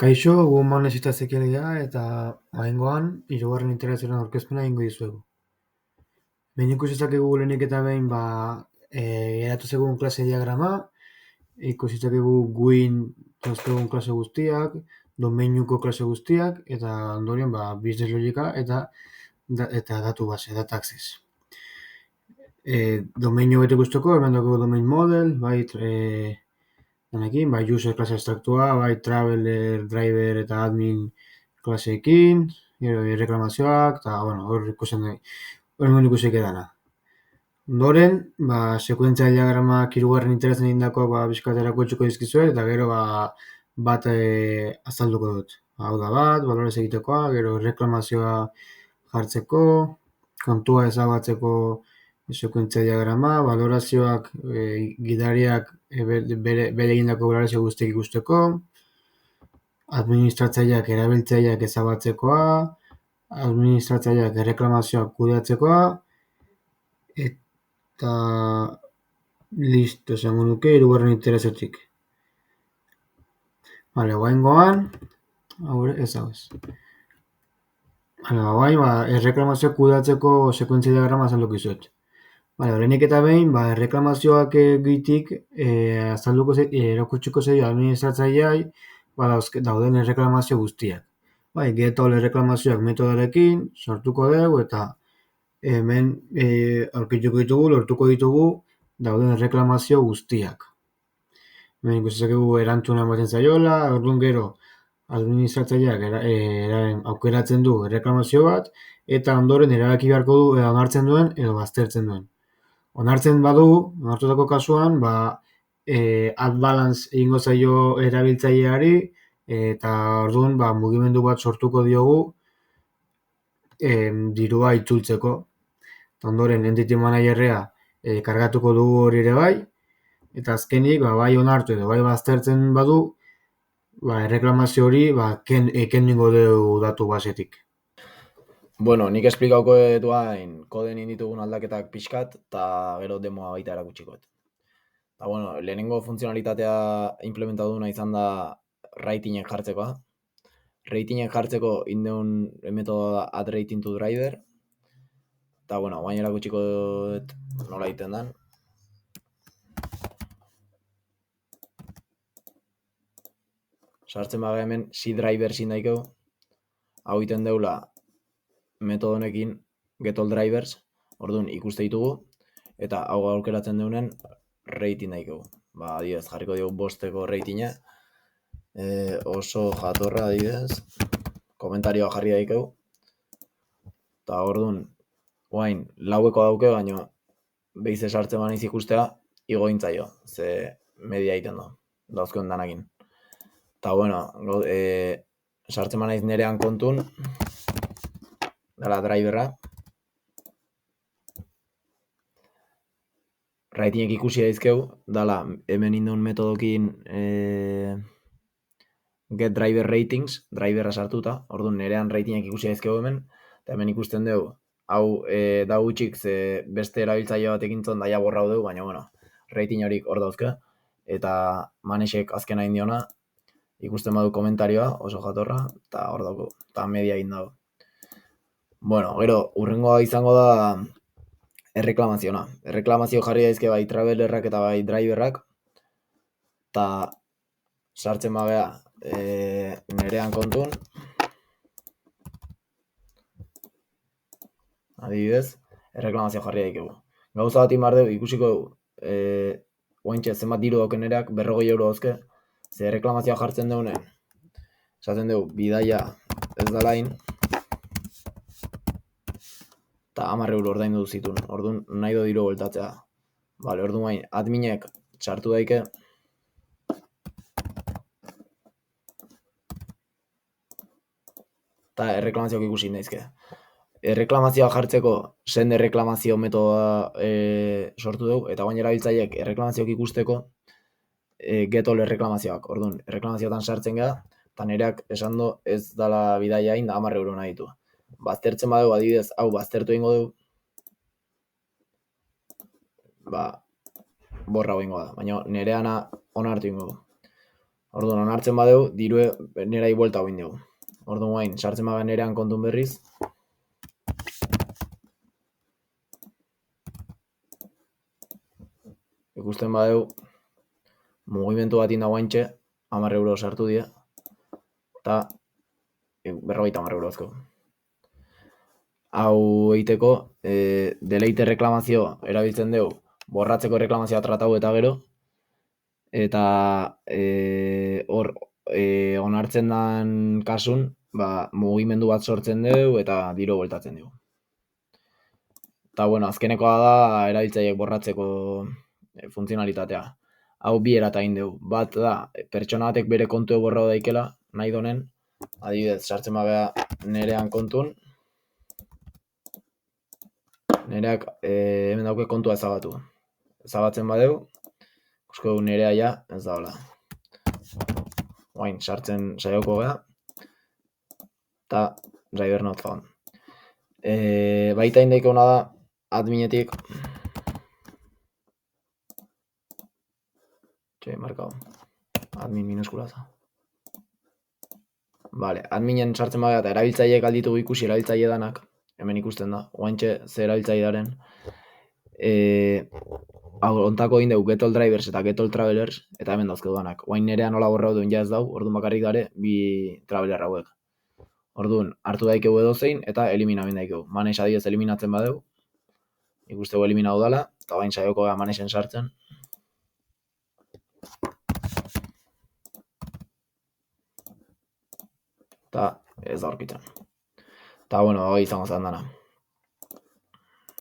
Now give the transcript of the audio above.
Kaixo, Woman eta Ezekielea eta oraingoan hirugarren interazioaren aurkezpena egingo dizuegu. Behin ikusi dezakegu lehenik eta behin geratu zegoen klase diagrama, ikusi dezakegu guin dauzkagun klase guztiak, domeinuko klase guztiak eta ondorioan business logika eta datu base, data access. Domeinu bete guztoko, hemen dago domain model, honekin, user klase abstraktua, traveler, driver eta admin klaseekin, gero erreklamazioak, eta, hor ikusten ikusi dana. Ondoren, sekuentzia diagramak hirugarren interesan egindakoak bizkaterako etxuko dizkizuet, eta gero bat azalduko dut. Hau da bat, balorez egitekoa, gero erreklamazioa jartzeko, kontua ezabatzeko sekuentzia diagrama, valorazioak gidariak bere egindako valorazio guztiak ikusteko, administratzaileak erabiltzaileak ezabatzekoa, administratzaileak erreklamazioak kudeatzekoa, eta listo esango nuke hirugarren interesetik. Vale, oraingoan, erreklamazioak kudeatzeko sekuentzia diagrama azalduko dizuet. Lehenik eta behin, erreklamazioak egitik erakutsiko zaio administratzaileai dauden erreklamazio guztiak. Getol erreklamazioak metodarekin sortuko dugu eta hemen lortuko ditugu dauden erreklamazio guztiak. Hemen ikusi dezakegu erantzuna ematen zaiola, orduan gero administratzaileak aukeratzen du erreklamazio bat eta ondoren erabaki beharko du onartzen duen edo baztertzen duen. Onartutako kasuan, add balance egingo zaio erabiltzaileari eta orduan mugimendu bat sortuko diogu dirua itzultzeko. Ondoren entity managerrea kargatuko dugu hori ere bai, eta azkenik bai onartu edo bai baztertzen badu, erreklamazio hori kenduko dugu datu basetik. Bueno, nik esplikauko duain koden inditugun aldaketak pixkat, eta gero demoa baita erakutsiko. Eta bueno, lehenengo funtzionalitatea implementatu duna izan da ratingek jartzekoa. Ratingek jartzeko indeun metodoa da add rating to driver. Eta bueno, baina erakutsiko dut nola egiten den. Sartzen baga hemen si driver zin daikeu. Hau egiten deula metodo honekin getAll drivers, orduan ikuste ditugu, eta hau aukeratzen deunen rating daikegu. Adibidez, jarriko dugu 5 ratinga, oso jatorra adibidez, komentarioa jarri daikegu, eta orduan, guain, 4eko dauke, baina behize sartzen baniz ikustea, igointzaio, ze media egiten du, dauzkoen danakin. Eta bueno, sartzen banaiz nerean kontun, dala driverra. Ratingek ikusi daizkeu, dala hemen indun metodokin get driver ratings, driverra sartuta, orduan nerean ratingek ikusi daizkeu hemen, eta hemen ikusten dugu, hau da gutxik ze beste erabiltzaile batekin zon daia borrau dugu, baina bueno, rating horik hor dauzke, eta manesek azkena indiona, ikusten badu komentarioa, oso jatorra, eta hor dauko, eta media egin dago. Bueno, gero, urrengoa izango da erreklamaziona. Erreklamazio jarri daizke bai travelerrak eta bai driverrak, eta sartzen bagea nerean kontun. Adibidez, erreklamazio jarri daikegu. Gauza bat inbar dugu, ikusiko oaintxe zenbat diru dauken nereak, 40 euro dauzke, ze erreklamazioa jartzen deunen, esaten dugu, bidaia ez da lain, eta 10 euro ordaindu zituen, orduan nahi do diru bueltatzea. Bale, orduan adminek sartu daike, eta erreklamazioak ikusi daizke. Erreklamazioa jartzeko send erreklamazio metodoa sortu dugu, eta baina erabiltzaileek erreklamazioak ikusteko getAll erreklamazioak. Orduan, erreklamazioetan sartzen gara, eta nereak esan du ez dala bidaia hain da 10 euro nahi ditu. Baztertzen badugu, adibidez, hau baztertu egingo dugu, borra egingo da, baina nereana onartu egingo du. Orduan, onartzen badeu, dirue nerai buelta hoin dugu. Orduan, guain, sartzen baga nerean kontun berriz. Ikusten badeu, mugimendu bat inda guaintxe, 10 euro sartu dira, eta 50 eurozko. Hau egiteko, deleite reklamazio erabiltzen dugu, borratzeko reklamazioa tratau eta gero, eta hor onartzen dan kasun, mugimendu bat sortzen dugu eta diru bueltatzen dugu. Eta, bueno, azkenekoa da erabiltzaileek borratzeko funtzionalitatea. Hau bi erata egin dugu. Bat da, pertsona batek bere kontu borrau daikela, nahi donen, adibidez, sartzen bagea nerean kontun, nereak hemen dauke kontua ezabatu. Ezabatzen badeu, ikusko dugu nerea ja, ez da hola. Oain, sartzen saioko gea, eta driver not found. Baita indaiko hona da, adminetik, markau, admin minuskulaza. Vale, adminen sartzen bagea eta erabiltzaileek alditu ikusi erabiltzaile danak, hemen ikusten da, oaintxe ze erabiltzaile daren, ontako egin dugu get all drivers eta get all travelers, eta hemen dauzke duanak. Oain nerean nola borrau duen ja ez dau, orduan bakarrik dare bi traveler hauek. Orduan, hartu daikegu edozein eta eliminamen daikegu. Maneix adibidez eliminatzen badeu, ikustegu eliminau dala, eta bain saioko gara maneixen sartzen. Eta ez da aurkitzen. Eta, bueno, hori izango zen dana.